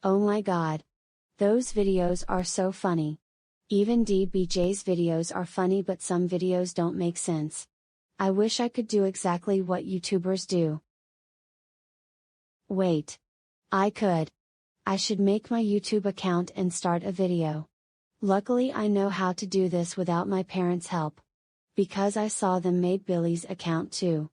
Oh my god. Those videos are so funny. Even DBJ's videos are funny, but some videos don't make sense. I wish I could do exactly what YouTubers do. Wait. I could. I should make my YouTube account and start a video. Luckily I know how to do this without my parents' help. Because I saw them made Billy's account too.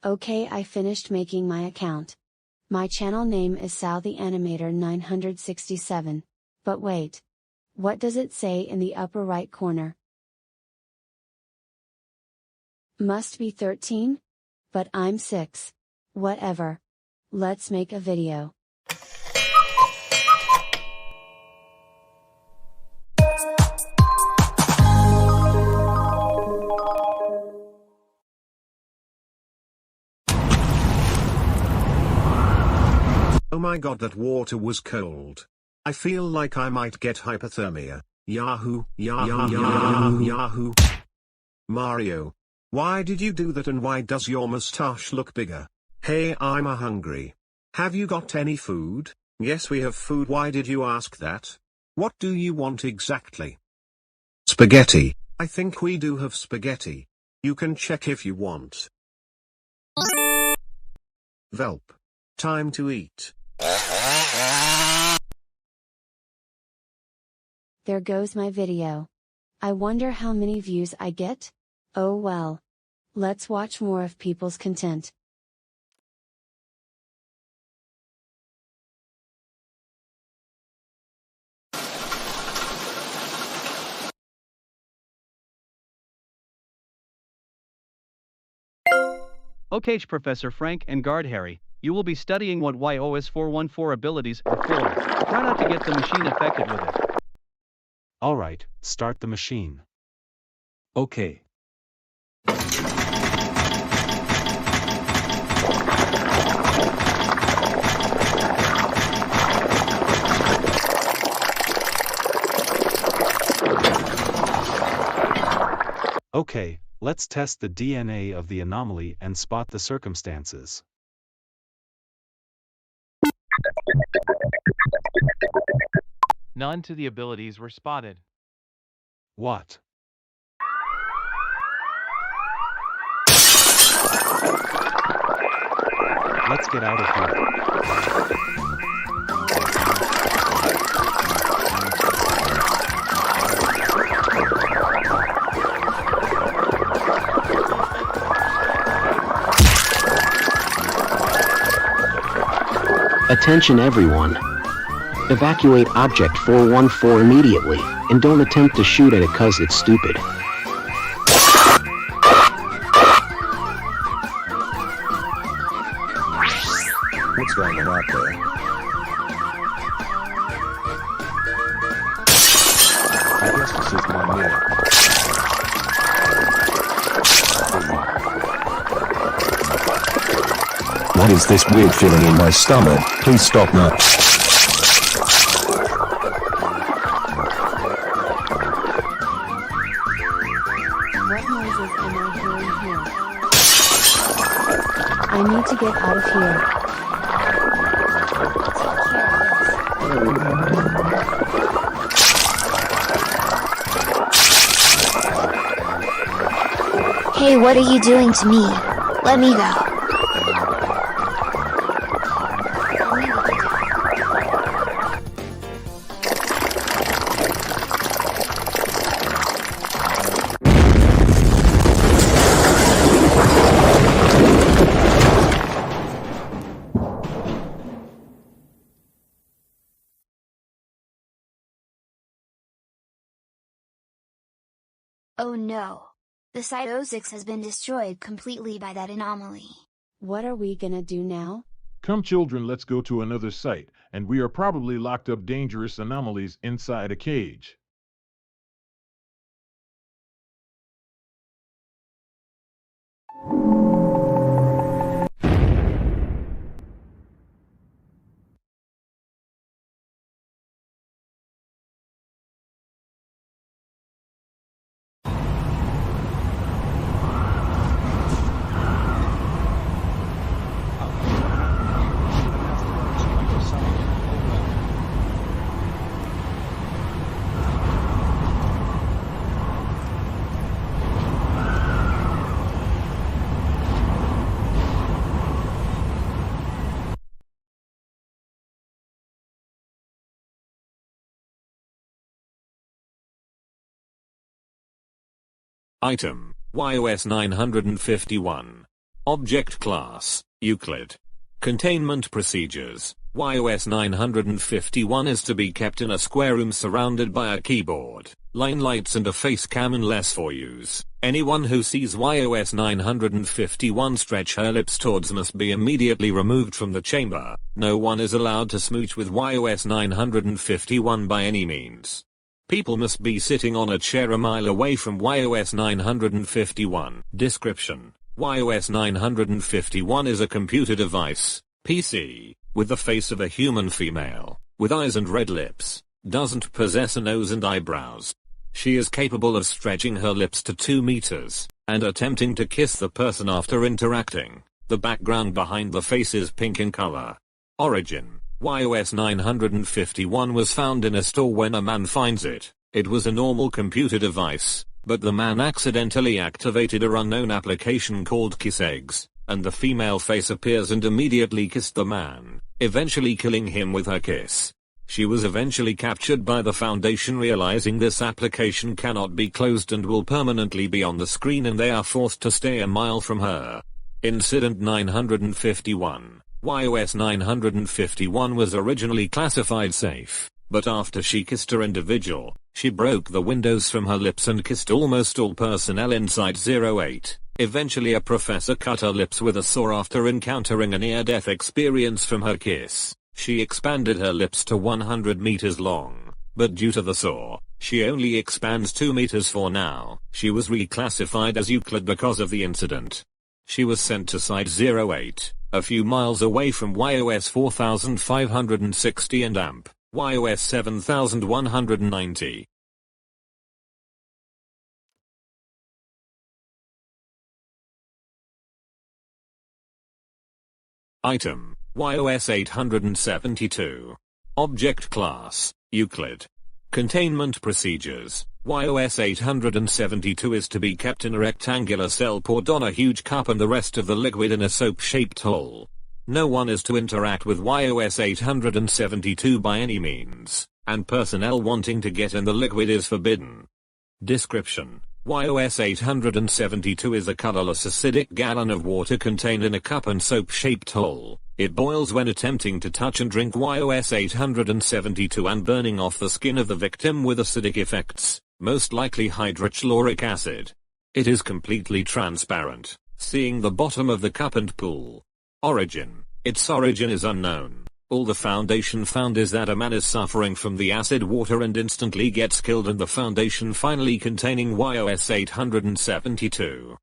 Okay, I finished making my account. My channel name is Sal the Animator 967. But wait. What does it say in the upper right corner? Must be 13? But I'm 6. Whatever. Let's make a video. Oh my god, that water was cold. I feel like I might get hypothermia. Yahoo, Yahoo, Yahoo, Yahoo. Mario. Why did you do that, and why does your mustache look bigger? Hey, I'm hungry. Have you got any food? Yes, we have food. Why did you ask that? What do you want exactly? Spaghetti. I think we do have spaghetti. You can check if you want. Velp. Time to eat. There goes my video. I wonder how many views I get? Oh well. Let's watch more of people's content. Okay, Professor Frank and Guard Harry, you will be studying what YOS 414 abilities are for. Try not to get the machine affected with it. Alright, start the machine. Okay. Okay, let's test the DNA of the anomaly and spot the circumstances. None to the abilities were spotted. What? Let's get out of here. Attention everyone. Evacuate Object 414 immediately, and don't attempt to shoot at it cause it's stupid. What's going on out there? I guess this is my meal. What is this weird feeling in my stomach? Please stop now. What noises am I hearing here? I need to get out of here. Hey, what are you doing to me? Let me go. Oh no. The Site 06 has been destroyed completely by that anomaly. What are we gonna do now? Come children, let's go to another site, and we are probably locked up dangerous anomalies inside a cage. Item, YOS 951. Object Class, Euclid. Containment Procedures. YOS 951 is to be kept in a square room surrounded by a keyboard, line lights and a face cam unless for use. Anyone who sees YOS 951 stretch her lips towards must be immediately removed from the chamber. No one is allowed to smooch with YOS 951 by any means. People must be sitting on a chair a mile away from YOS 951. Description: YOS 951 is a computer device, PC, with the face of a human female, with eyes and red lips, doesn't possess a nose and eyebrows. She is capable of stretching her lips to 2 meters, and attempting to kiss the person after interacting. The background behind the face is pink in color. Origin: YOS 951 was found in a store when a man finds it. It was a normal computer device, but the man accidentally activated a unknown application called Kiss Eggs, and the female face appears and immediately kissed the man, eventually killing him with her kiss. She was eventually captured by the Foundation, realizing this application cannot be closed and will permanently be on the screen, and they are forced to stay a mile from her. Incident 951. YOS 951 was originally classified safe, but after she kissed her individual, she broke the windows from her lips and kissed almost all personnel inside 08. Eventually a professor cut her lips with a saw after encountering a near-death experience from her kiss. She expanded her lips to 100 meters long, but due to the saw, she only expands 2 meters for now. She was reclassified as Euclid because of the incident. She was sent to Site 08, a few miles away from YOS 4560 and AMP, YOS 7190. Item, YOS 872. Object Class, Euclid. Containment Procedures. YOS 872 is to be kept in a rectangular cell poured on a huge cup and the rest of the liquid in a soap-shaped hole. No one is to interact with YOS 872 by any means, and personnel wanting to get in the liquid is forbidden. Description: YOS 872 is a colorless acidic gallon of water contained in a cup and soap-shaped hole. It boils when attempting to touch and drink YOS 872 and burning off the skin of the victim with acidic effects, most likely hydrochloric acid. It is completely transparent, seeing the bottom of the cup and pool. Origin: its origin is unknown. All the Foundation found is that a man is suffering from the acid water and instantly gets killed, and the Foundation finally containing YOS 872.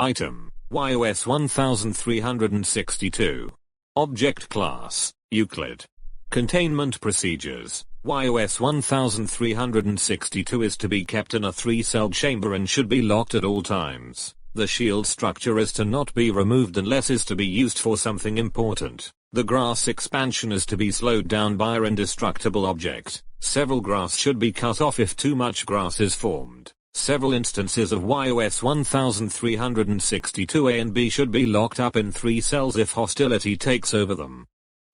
Item, YOS 1362. Object Class, Euclid. Containment Procedures. YOS 1362 is to be kept in a 3-cell chamber and should be locked at all times. The shield structure is to not be removed unless is to be used for something important. The grass expansion is to be slowed down by an indestructible object. Several grass should be cut off if too much grass is formed. Several instances of YOS 1362A and B should be locked up in 3 cells if hostility takes over them.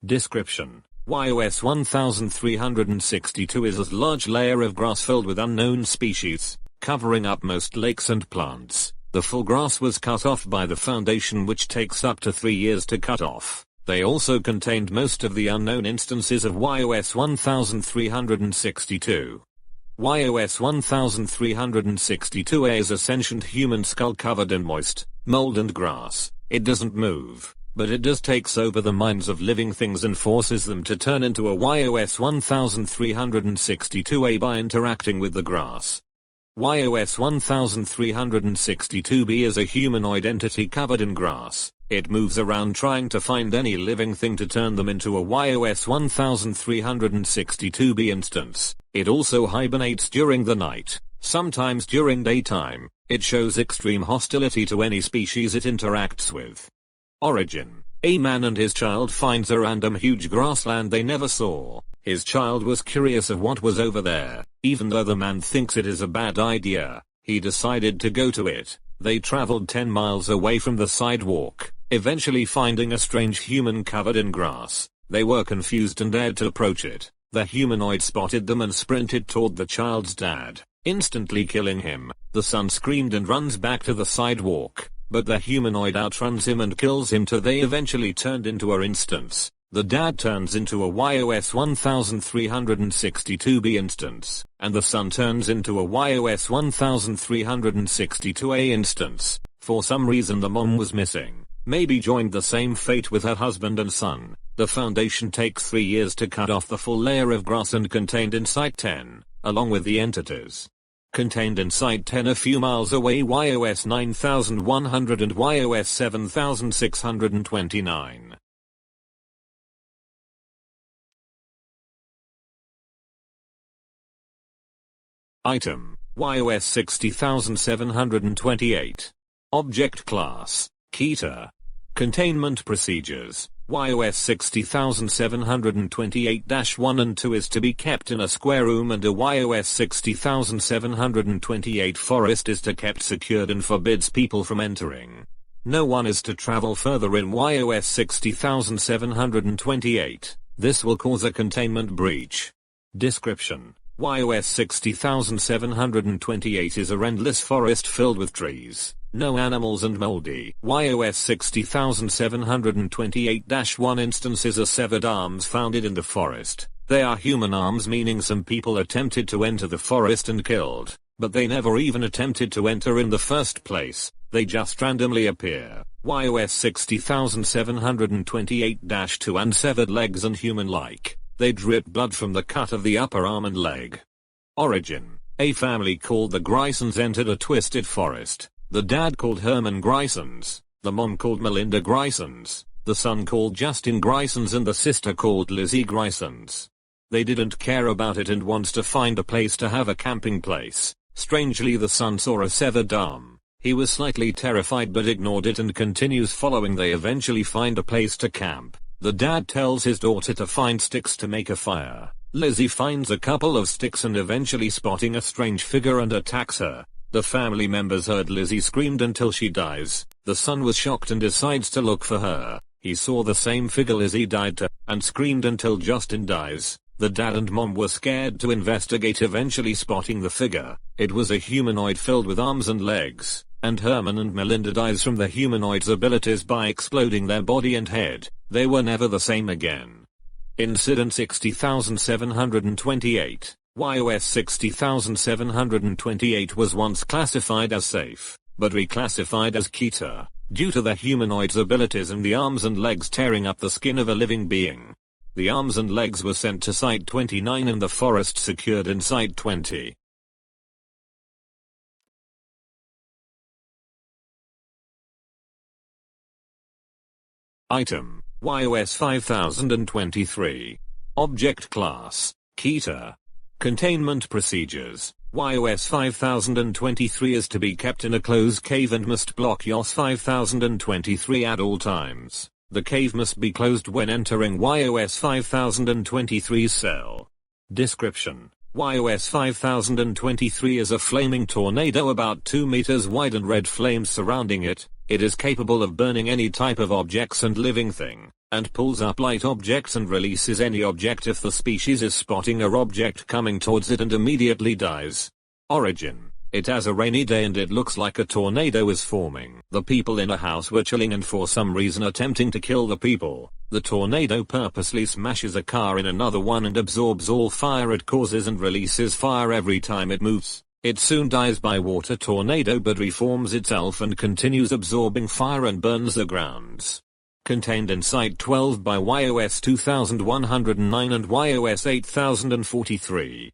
Description: YOS 1362 is a large layer of grass filled with unknown species, covering up most lakes and plants. The full grass was cut off by the Foundation, which takes up to 3 years to cut off. They also contained most of the unknown instances of YOS 1362. YOS 1362A is a sentient human skull covered in moist, mold and grass. It doesn't move, but it does takes over the minds of living things and forces them to turn into a YOS 1362A by interacting with the grass. YOS 1362B is a humanoid entity covered in grass. It moves around trying to find any living thing to turn them into a YOS 1362B instance. It also hibernates during the night, sometimes during daytime. It shows extreme hostility to any species it interacts with. Origin: a man and his child finds a random huge grassland they never saw. His child was curious of what was over there. Even though the man thinks it is a bad idea, he decided to go to it. They traveled 10 miles away from the sidewalk, eventually finding a strange human covered in grass. They were confused and dared to approach it. The humanoid spotted them and sprinted toward the child's dad, instantly killing him. The son screamed and runs back to the sidewalk, but the humanoid outruns him and kills him too. They eventually turned into a instance. The dad turns into a YOS 1362B instance, and the son turns into a YOS 1362A instance. For some reason the mom was missing, maybe joined the same fate with her husband and son. The Foundation takes 3 years to cut off the full layer of grass and contained in Site 10, along with the entities. Contained in Site 10 a few miles away YOS 9100 and YOS 7629. Item, YOS 60728. Object Class, Keter. Containment Procedures, YOS 60728-1 and 2 is to be kept in a square room, and a YOS 60728 forest is to kept secured and forbids people from entering. No one is to travel further in YOS 60728. This will cause a containment breach. Description: YOS 60728 is a endless forest filled with trees, no animals and moldy. YOS 60728-1 instances are severed arms found in the forest. They are human arms, meaning some people attempted to enter the forest and killed, but they never even attempted to enter in the first place. They just randomly appear. YOS 60728-2 and severed legs and human-like. They drip blood from the cut of the upper arm and leg. Origin: a family called the Grisons entered a twisted forest. The dad called Herman Grisons, the mom called Melinda Grisons, the son called Justin Grisons, and the sister called Lizzie Grisons. They didn't care about it and wants to find a place to have a camping place. Strangely, the son saw a severed arm. He was slightly terrified but ignored it and continues following. They eventually find a place to camp. The dad tells his daughter to find sticks to make a fire. Lizzie finds a couple of sticks and eventually spotting a strange figure and attacks her. The family members heard Lizzie screamed until she dies. The son was shocked and decides to look for her. He saw the same figure Lizzie died to, and screamed until Justin dies. The dad and mom were scared to investigate, eventually spotting the figure. It was a humanoid filled with arms and legs, and Herman and Melinda dies from the humanoid's abilities by exploding their body and head. They were never the same again. Incident 60728. YOS 60728 was once classified as safe, but reclassified as Keter, due to the humanoid's abilities and the arms and legs tearing up the skin of a living being. The arms and legs were sent to Site 29 and the forest secured in Site 20. Item, YOS 5023. Object Class, Keter. Containment Procedures, YOS 5023 is to be kept in a closed cave and must block YOS 5023 at all times. The cave must be closed when entering YOS 5023's cell. Description: YOS 5023 is a flaming tornado about 2 meters wide and red flames surrounding it. It is capable of burning any type of objects and living thing, and pulls up light objects and releases any object if the species is spotting a object coming towards it and immediately dies. Origin: it has a rainy day and it looks like a tornado is forming. The people in a house were chilling and for some reason attempting to kill the people. The tornado purposely smashes a car in another one and absorbs all fire it causes and releases fire every time it moves. It soon dies by water tornado but reforms itself and continues absorbing fire and burns the grounds. Contained in Site 12 by YOS 2109 and YOS 8043.